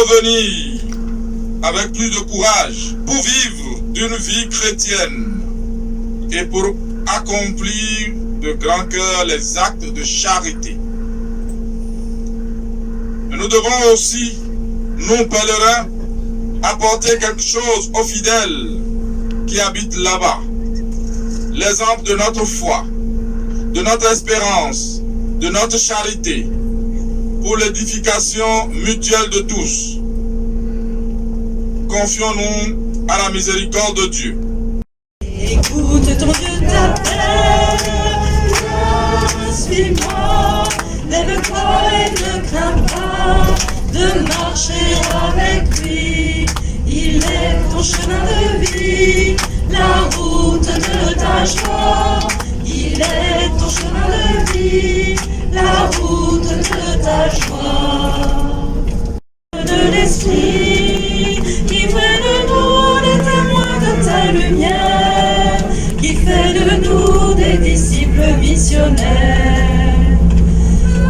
revenir avec plus de courage pour vivre d'une vie chrétienne et pour accomplir de grand cœur les actes de charité. Mais nous devons aussi, nous pèlerins, apporter quelque chose aux fidèles qui habitent là-bas. L'exemple de notre foi, de notre espérance, de notre charité, pour l'édification mutuelle de tous. Confions-nous à la miséricorde de Dieu. Écoute, ton Dieu t'appelle, suis-moi, lève-toi et ne crains pas de marcher avec lui. Il est ton chemin de vie, la route de ta joie. Il est ton chemin de vie, la route de ta joie. De l'esprit qui fait de nous les témoins de ta lumière, qui fait de nous des disciples missionnaires.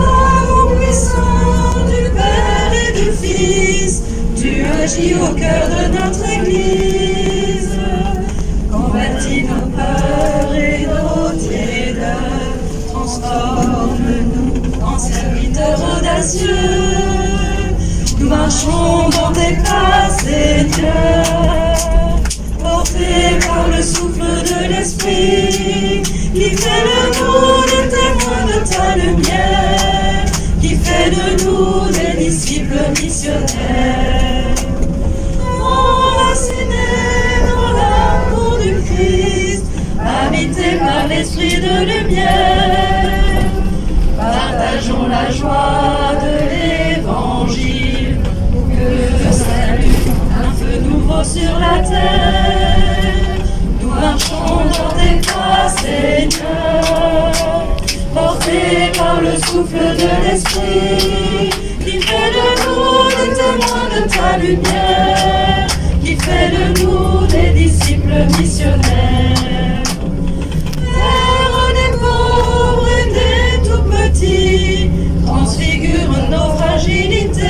Ô puissant du Père et du Fils, tu agis au cœur de notre Église. Convertis nos peurs et nos tiédeurs, transforme-nous en serviteurs audacieux. Nous marchons dans tes pas, Seigneur, portés par le souffle de l'Esprit, qui fait de nous les témoins de ta lumière, qui fait de nous des disciples missionnaires. Enracinés dans l'amour du Christ, habités par l'Esprit de lumière, partageons la joie de l'Évangile, que salut un feu nouveau sur la terre. Nous marchons dans tes pas, Seigneur, portés par le souffle de l'Esprit, qui fait de nous des témoins de ta lumière, qui fait de nous des disciples missionnaires. Père des pauvres et des tout petits, transfigure nos fragilités,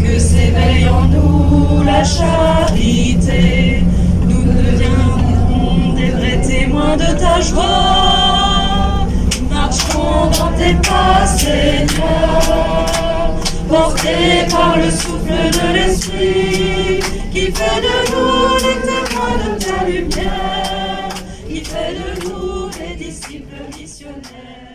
que s'éveille en nous la charité. Nous deviendrons des vrais témoins de ta joie. Nous marcherons dans tes pas, Seigneur, portés par le souffle de l'Esprit, qui fait de nous les témoins de ta lumière, qui fait de nous des disciples missionnaires.